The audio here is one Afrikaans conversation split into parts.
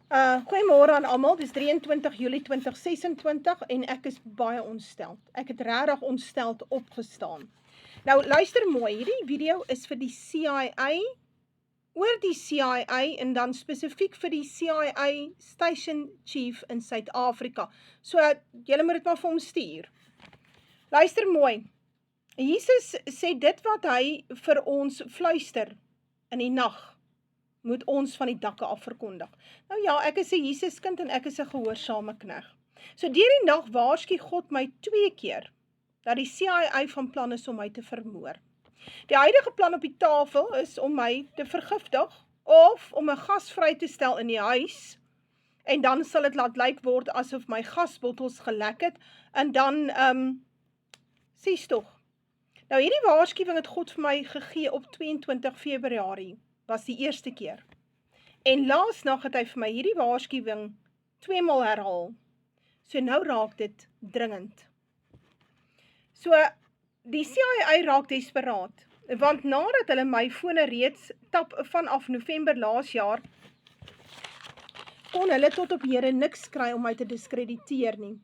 Goeiemôre aan almal, dis 23 Julie 2026 en ek is baie ontsteld. Ek het regtig ontsteld opgestaan. Nou luister mooi, hierdie video is vir die CIA, oor die CIA en dan spesifiek vir die CIA Station Chief in Suid-Afrika. So julle moet dit maar vir hom stuur. Luister mooi. Jesus sê dit wat hy vir ons fluister in die nag, moet ons van die dakke af verkondig. Nou ja, ek is 'n Jesuskind en ek is 'n gehoorsame knegg. So deur die nag waarsku God my 2 keer dat die CIA van plan is om my te vermoor. Die huidige plan op die tafel is om my te vergiftig of om 'n gas vry te stel in die huis en dan sal dit laat lyk word asof my gasbottels gelek het en dan sies tog. Nou hierdie waarskuwing het God vir my gegee op 22 Februarie. Was die eerste keer. En laasnag het hy vir my hierdie waarskuwing 2 maal herhaal. So nou raak dit dringend. So die CIA raak desperaat, want nadat hulle my fone reeds tap vanaf November laas jaar, kon hulle tot op hede niks kry om my te diskrediteer nie.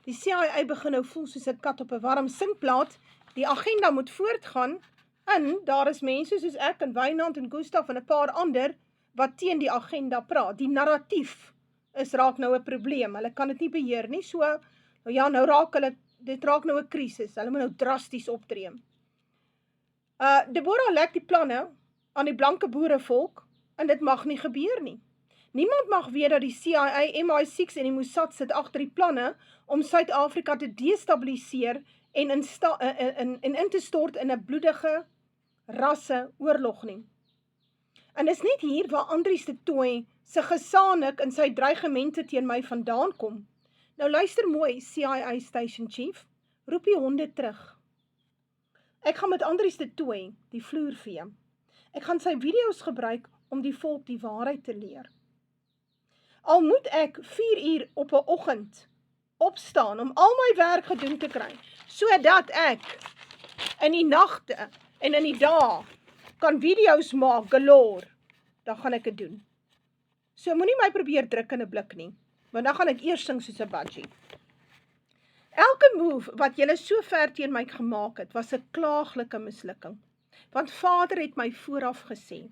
Die CIA begin nou voel soos 'n kat op 'n warm sinkplaat, die agenda moet voortgaan, en daar is mense soos ek en Wynand en Gustaf en 'n paar ander wat teen die agenda praat. Die narratief raak nou 'n probleem. Hulle kan dit nie beheer nie. So ja, nou dit raak nou 'n krisis. Hulle moet nou drasties optree. Deborah lek die planne aan die blanke boerevolk en dit mag nie gebeur nie. Niemand mag weet dat die CIA, MI6 en die Mossad sit agter die planne om Suid-Afrika te destabiliseer en in te stort in 'n bloedige rasseoorlog nie. En dis net hier waar Andries de Tooy se gesaanik en sy dreigemente teen my vandaan kom. Nou luister mooi, CIA Station Chief, roep die honde terug. Ek gaan met Andries de Tooy die vloer vee. Ek gaan sy video's gebruik om die volk die waarheid te leer. Al moet ek 4 uur op 'n oggend opstaan om al my werk gedoen te kry, sodat ek in die nagte en in die dae kan video's maak galore, dan gaan ek dit doen. So moenie my probeer druk in 'n blik nie, want dan gaan ek eers sing soos 'n budgie. Elke move wat julle so ver teen my gemaak het, was 'n klaaglike mislukking, want Vader het my vooraf gesê.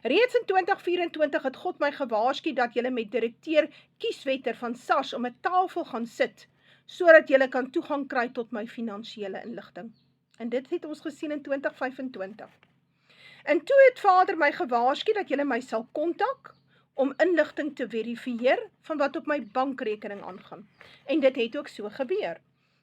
Reeds in 2024 het God my gewaarsku dat julle met direkteur Kieswetter van SARS om 'n tafel gaan sit, sodat julle kan toegang kry tot my finansiële inligting. En dit het ons gesien in 2025. En toe het Vader my gewaarsku dat julle my sal kontak om inligting te verifieer van wat op my bankrekening aangaan. En dit het ook so gebeur.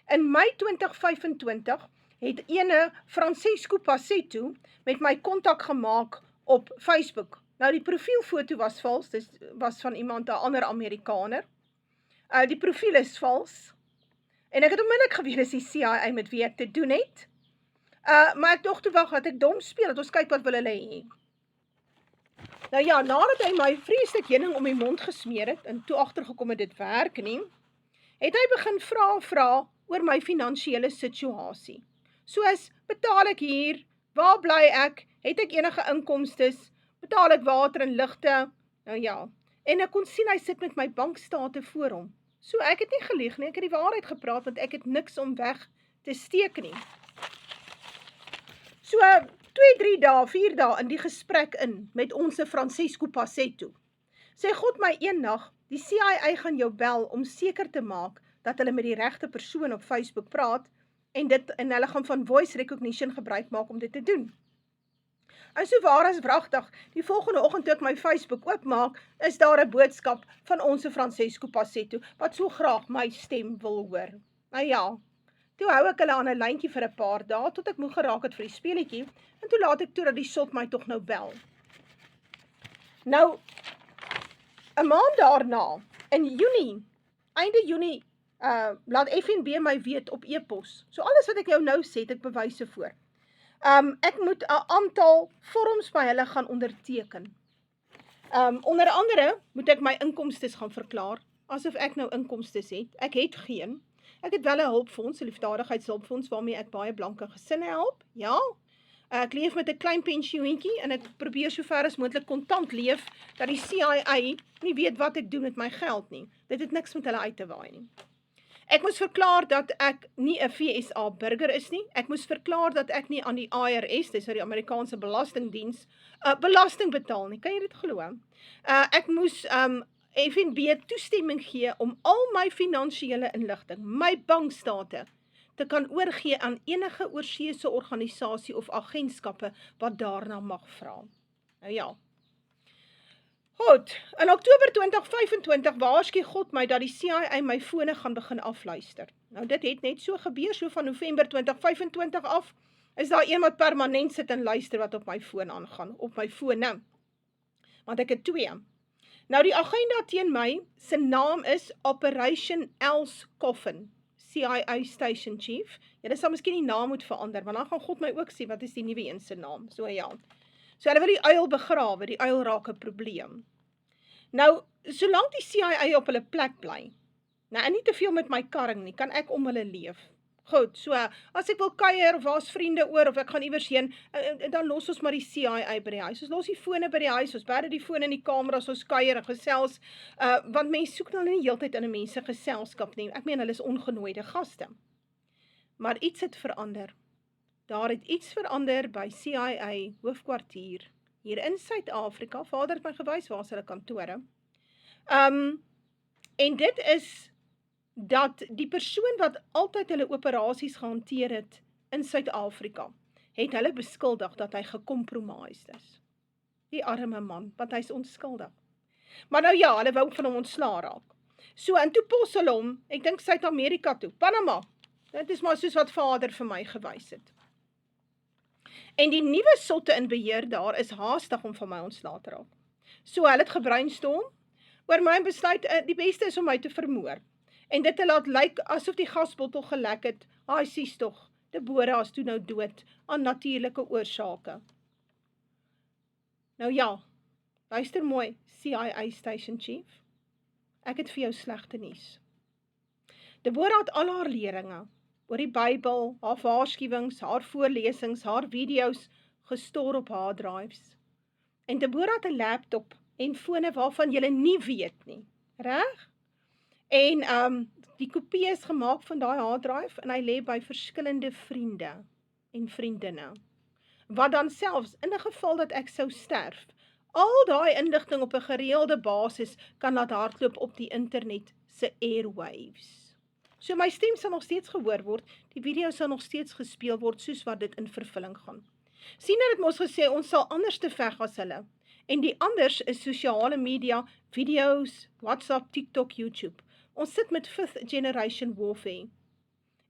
In Mei 2025 het ene Francesco Passetto met my kontak gemaak op Facebook. Nou die profielfoto was vals, dit was van iemand, 'n ander Amerikaner. Die profiel is vals. En ek het onmiddellik geweet dis die CIA met wie ek te doen het. Maar ek dog toe wag dat ek dom speel, dat ons kyk wat wil hulle hê. Nou ja, nadat hy my vreeslik heuning om die mond gesmeer het, en toe agtergekom het dit werk nie, het hy begin vra oor my finansiële situasie. Soos, betaal ek hier, waar bly ek, het ek enige inkomstes, betaal ek water en ligte, nou ja, en ek kon sien hy sit met my bankstate voor hom. So ek het nie gelieg nie, ek het die waarheid gepraat, want ek het niks om weg te steek nie. So 2, 3 dae, 4 dae in die gesprek in met ons Francesco Passetto, sê God my eendag, die CIA gaan jou bel om seker te maak dat hulle met die regte persoon op Facebook praat en hulle gaan van voice recognition gebruik maak om dit te doen. En so waar as wragtig, die volgende oggend toe ek my Facebook oopmaak, is daar 'n boodskap van ons Francesco Passetto wat so graag my stem wil hoor. Nou ja, toe hou ek hulle aan 'n lyntjie vir 'n paar dae, tot ek moeg geraak het vir die speletjie, en toe laat ek toe dat die sot my tog nou bel. Nou, 'n maand daarna, in Junie, einde Junie, laat FNB my weet op e-pos. So alles wat ek jou nou sê, het ek bewyse voor. Ek moet 'n aantal vorms by hulle gaan onderteken. Onder andere moet ek my inkomstes gaan verklaar, asof ek nou inkomstes het. Ek het geen. Ek het wel 'n hulpfonds, 'n liefdadigheidshulpfonds waarmee ek baie blanke gesinne help, ja. Ek leef met 'n klein pensioentjie en ek probeer so ver as moontlik kontant leef, dat die CIA nie weet wat ek doen met my geld nie. Dit het niks met hulle uit te waai nie. Ek moes verklaar dat ek nie 'n FSA burger is nie. Ek moes verklaar dat ek nie aan die IRS, dis die Amerikaanse Belastingdiens, belasting betaal nie. Kan jy dit glo? Ek moes FNB toestemming gee om al my finansiële inligting, my bankstate, te kan oorgee aan enige oorseese organisasie of agentskappe wat daarna mag vra. Nou ja. Goed, in Oktober 2025 waarsku God my dat die CIA my fone gaan begin afluister. Nou dit het net so gebeur, so van November 2025 af, is daar een wat permanent sit en luister wat op my foon aangaan, op my fone. Want ek het 2. Nou die agenda teen my, se naam is Operation Else Coffin, CIA Station Chief. Julle sal miskien die naam moet verander, want dan gaan God my ook sê, wat is die nuwe een se naam? So ja. So hulle wil die uil begrawe, die uil raak 'n probleem. Nou, solank die CIA op hulle plek bly, nou en nie te veel met my karring nie, kan ek om hulle leef. Goed, so as ek wil kuier of daar's vriende oor of ek gaan iewers heen, dan los ons maar die CIA by die huis. Ons los die fone by die huis, ons berg die fone in die kameras, ons kuier en gesels, want mense soek nou nie heeltyd in 'n mens se geselskap nie. Ek meen hulle is ongenooide gaste. Maar iets het verander. Daar het iets verander by CIA hoofkwartier hier in Suid-Afrika. Vader het my gewys waar is hulle kantore. En dit is dat die persoon wat altyd hulle operasies gehanteer het in Suid-Afrika, het hulle beskuldig dat hy gecompromised is. Die arme man, want hy is onskuldig. Maar nou ja, hulle wou van hom ontslaa raak. So, en toe pos hulle hom, ek dink Suid-Amerika toe, Panama. Dit is maar soos wat Vader vir my gewys het. En die nuwe sotte in beheer daar is haastig om van my ontslae te raak. So, hulle het gebrainstorm oor my besluit, die beste is om my te vermoor. En dit te laat lyk asof die gasbottel gelek het, sies tog, Deborah is toe nou dood aan natuurlike oorsake. Nou ja, luister mooi, CIA Station Chief, ek het vir jou slegte nuus. Deborah het al haar leringe oor die Bybel, haar waarskuwings, haar voorlesings, haar video's gestoor op hard drives. En Deborah het 'n laptop en fone waarvan jy nie weet nie, reg? En die kopie is gemaak van daai hard drive en hy lê by verskillende vriende en vriendinne. Wat dan selfs in 'n geval dat ek sou sterf, al daai inligting op 'n gereelde basis kan laat hardloop op die internet se airwaves. So my stem sal nog steeds gehoor word, die video sal nog steeds gespeel word soos wat dit in vervulling gaan. Sien het mos gesê ons sal anders te veg as hulle. En die anders is sosiale media, video's, WhatsApp, TikTok, YouTube. Ons sit met 5th generation warfare.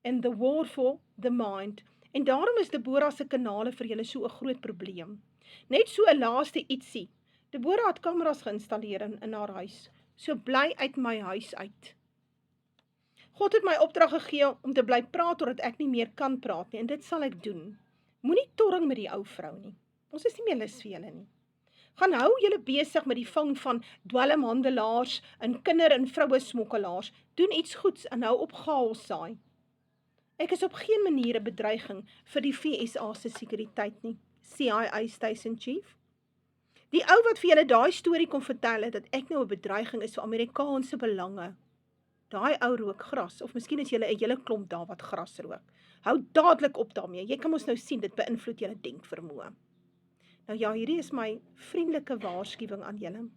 And the war for the mind. En daarom is Deborah se kanale vir julle so 'n groot probleem. Net so 'n laaste ietsie. Deborah het kameras geïnstalleer in haar huis. So bly uit my huis uit. God het my opdrag gegee om te bly praat totdat ek nie meer kan praat nie. En dit sal ek doen. Moenie torring met die ou vrou nie. Ons is nie meer lus vir julle nie. Gaan hou julle besig met die vang van dwelmhandelaars en kinder- en vroue smokkelaars. Doen iets goeds en hou op chaos saai. Ek is op geen manier 'n bedreiging vir die FSA se sekuriteit nie. CIA Station Chief. Die ou wat vir julle daai storie kon vertel het, dat ek nou 'n bedreiging is vir Amerikaanse belange. Daai ou rook gras, of miskien is julle 'n hele klomp daar wat gras rook. Hou dadelik op daarmee. Jy kan mos nou sien, dit beïnvloed julle denkvermoë. Nou ja, hierdie is my vriendelike waarskuwing aan julle.